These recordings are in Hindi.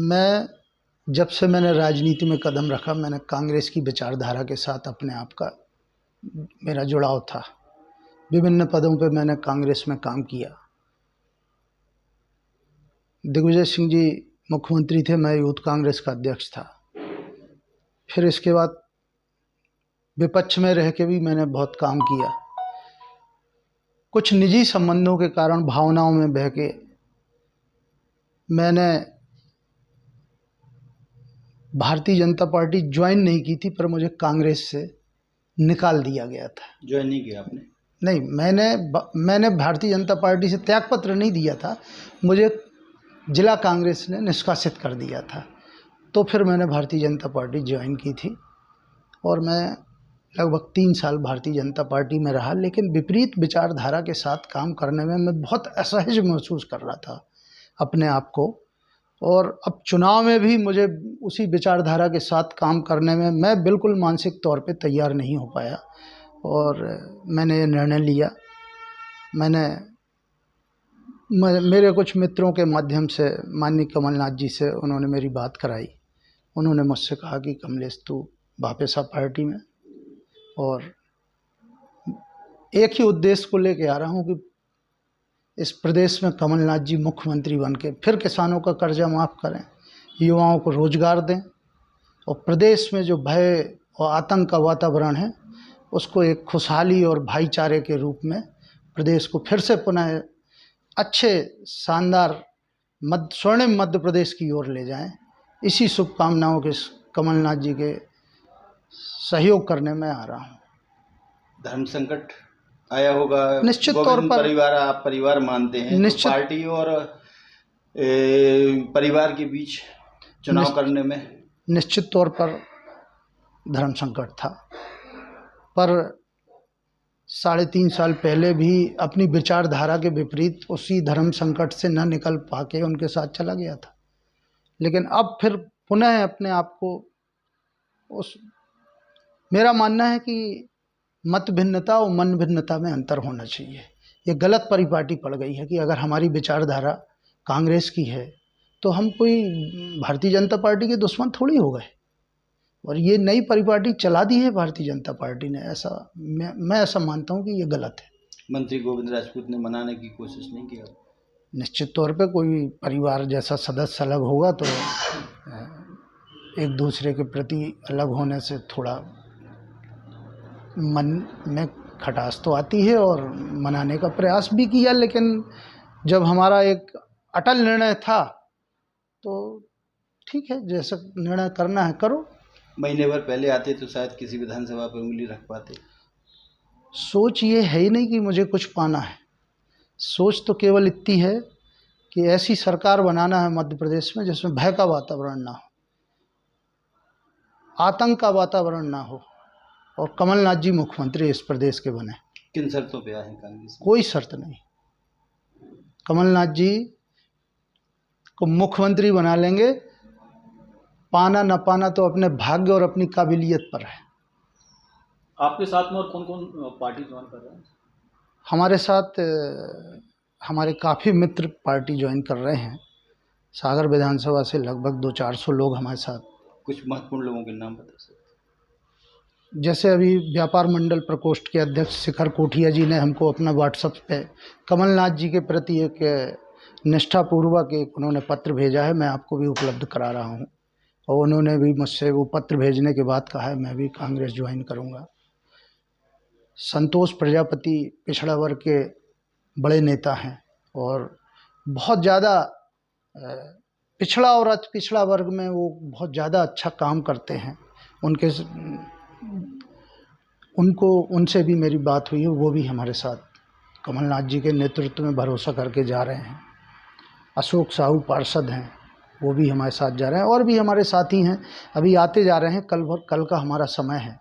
मैं जब से मैंने राजनीति में कदम रखा, मैंने कांग्रेस की विचारधारा के साथ अपने आप का मेरा जुड़ाव था। विभिन्न पदों पे मैंने कांग्रेस में काम किया। दिग्विजय सिंह जी मुख्यमंत्री थे, मैं यूथ कांग्रेस का अध्यक्ष था। फिर इसके बाद विपक्ष में रह के भी मैंने बहुत काम किया। कुछ निजी संबंधों के कारण, भावनाओं में बह के मैंने भारतीय जनता पार्टी ज्वाइन नहीं की थी, पर मुझे कांग्रेस से निकाल दिया गया था। ज्वाइन नहीं किया आपने? नहीं, मैंने भारतीय जनता पार्टी से त्यागपत्र नहीं दिया था, मुझे जिला कांग्रेस ने निष्कासित कर दिया था। तो फिर मैंने भारतीय जनता पार्टी ज्वाइन की थी और मैं लगभग 3 साल भारतीय जनता पार्टी में रहा। लेकिन विपरीत विचारधारा के साथ काम करने में मैं बहुत असहज महसूस कर रहा था अपने आप को, और अब चुनाव में भी मुझे उसी विचारधारा के साथ काम करने में मैं बिल्कुल मानसिक तौर पे तैयार नहीं हो पाया। और मैंने ये निर्णय लिया। मेरे कुछ मित्रों के माध्यम से माननीय कमलनाथ जी से उन्होंने मेरी बात कराई। उन्होंने मुझसे कहा कि कमलेश, तू वापस आ पार्टी में, और एक ही उद्देश्य को लेके आ रहा हूँ कि इस प्रदेश में कमलनाथ जी मुख्यमंत्री बन के फिर किसानों का कर्जा माफ़ करें, युवाओं को रोजगार दें, और प्रदेश में जो भय और आतंक का वातावरण है उसको एक खुशहाली और भाईचारे के रूप में प्रदेश को फिर से पुनः अच्छे शानदार स्वर्णिम मध्य प्रदेश की ओर ले जाएं। इसी शुभकामनाओं के कमलनाथ जी के सहयोग करने में आ रहा हूँ। धर्म संकट आया होगा निश्चित तौर पर। परिवार, आप परिवार मानते हैं, निश्चित, तो पार्टी और परिवार के बीच चुनाव करने में निश्चित तौर पर धर्म संकट था, पर 3.5 साल पहले भी अपनी विचारधारा के विपरीत उसी धर्म संकट से न निकल पाके उनके साथ चला गया था। लेकिन अब फिर पुनः अपने आप को मेरा मानना है कि मत भिन्नता और मन भिन्नता में अंतर होना चाहिए। ये गलत परिपाटी पड़ गई है कि अगर हमारी विचारधारा कांग्रेस की है तो हम कोई भारतीय जनता पार्टी के दुश्मन थोड़ी हो गए, और ये नई परिपाटी चला दी है भारतीय जनता पार्टी ने। ऐसा मैं ऐसा मानता हूँ कि ये गलत है। मंत्री गोविंद राजपूत ने मनाने की कोशिश नहीं की? निश्चित तौर पे कोई परिवार जैसा सदस्य अलग होगा तो एक दूसरे के प्रति अलग होने से थोड़ा मन में खटास तो आती है, और मनाने का प्रयास भी किया। लेकिन जब हमारा एक अटल निर्णय था तो ठीक है, जैसा निर्णय करना है करो। महीने भर पहले आते तो शायद किसी विधानसभा पर उंगली रख पाते। सोच ये है ही नहीं कि मुझे कुछ पाना है। सोच तो केवल इतनी है कि ऐसी सरकार बनाना है मध्य प्रदेश में जिसमें भय का वातावरण ना हो, आतंक का वातावरण ना हो, और कमलनाथ जी मुख्यमंत्री इस प्रदेश के बने। किन शर्तों पे आए हैं कांग्रेस? कोई शर्त नहीं। कमलनाथ जी को मुख्यमंत्री बना लेंगे, पाना न पाना तो अपने भाग्य और अपनी काबिलियत पर है। आपके साथ में और कौन कौन पार्टी ज्वाइन कर रहे हैं? हमारे साथ हमारे काफ़ी मित्र पार्टी ज्वाइन कर रहे हैं। सागर विधानसभा से लगभग 200-400 लोग हमारे साथ। कुछ महत्वपूर्ण लोगों के नाम बता सकते? जैसे अभी व्यापार मंडल प्रकोष्ठ के अध्यक्ष शिखर कोठिया जी ने हमको अपना व्हाट्सएप पे कमलनाथ जी के प्रति एक निष्ठापूर्वक एक उन्होंने पत्र भेजा है, मैं आपको भी उपलब्ध करा रहा हूँ। और उन्होंने भी मुझसे वो पत्र भेजने के बाद कहा है मैं भी कांग्रेस ज्वाइन करूँगा। संतोष प्रजापति पिछड़ा वर्ग के बड़े नेता हैं और बहुत ज़्यादा पिछड़ा और अति पिछड़ा वर्ग में वो बहुत ज़्यादा अच्छा काम करते हैं। उनसे भी मेरी बात हुई है, वो भी हमारे साथ कमलनाथ जी के नेतृत्व में भरोसा करके जा रहे हैं। अशोक साहू पार्षद हैं, वो भी हमारे साथ जा रहे हैं, और भी हमारे साथी हैं अभी आते जा रहे हैं। कल का हमारा समय है,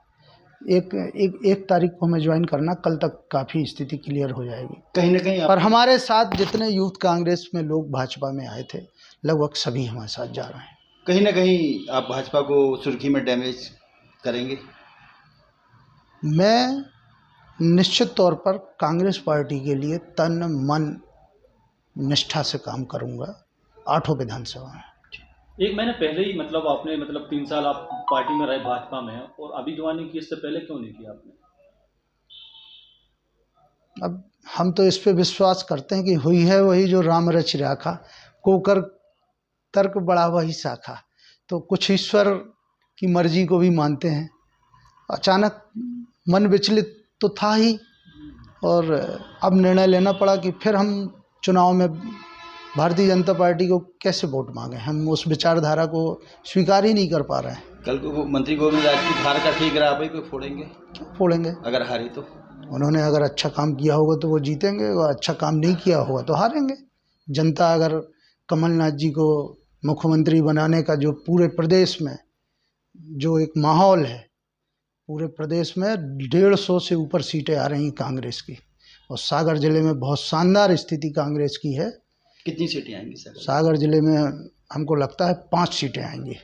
एक तारीख को हमें ज्वाइन करना, कल तक काफ़ी स्थिति क्लियर हो जाएगी कहीं ना कहीं। पर हमारे साथ जितने यूथ कांग्रेस में लोग भाजपा में आए थे लगभग सभी हमारे साथ जा रहे हैं। कहीं ना कहीं आप भाजपा को सुर्खी में डैमेज करेंगे? मैं निश्चित तौर पर कांग्रेस पार्टी के लिए तन मन निष्ठा से काम करूंगा 8 विधानसभा में। एक महीने पहले ही मतलब आपने मतलब 3 साल आप पार्टी में रहे भाजपा में, और अभी ज्वाइनिंग की, इससे पहले क्यों नहीं किया आपने? अब हम तो इस पे विश्वास करते हैं कि हुई है वही जो राम रचि राखा, को कर तर्क बड़ा वही शाखा। तो कुछ ईश्वर की मर्जी को भी मानते हैं। अचानक मन विचलित तो था ही, और अब निर्णय लेना पड़ा कि फिर हम चुनाव में भारतीय जनता पार्टी को कैसे वोट मांगे। हम उस विचारधारा को स्वीकार ही नहीं कर पा रहे हैं। कल को वो मंत्री गोविंद राजपूत हार का ठीक रहा, पे फोड़ेंगे? क्यों फोड़ेंगे? अगर हारे तो उन्होंने अगर अच्छा काम किया होगा तो वो जीतेंगे, और अच्छा काम नहीं किया होगा तो हारेंगे। जनता अगर कमलनाथ जी को मुख्यमंत्री बनाने का जो पूरे प्रदेश में जो एक माहौल है, पूरे प्रदेश में 150 से ऊपर सीटें आ रही हैं कांग्रेस की, और सागर जिले में बहुत शानदार स्थिति कांग्रेस की है। कितनी सीटें आएंगी सर? सागर जिले में हमको लगता है 5 सीटें आएंगी।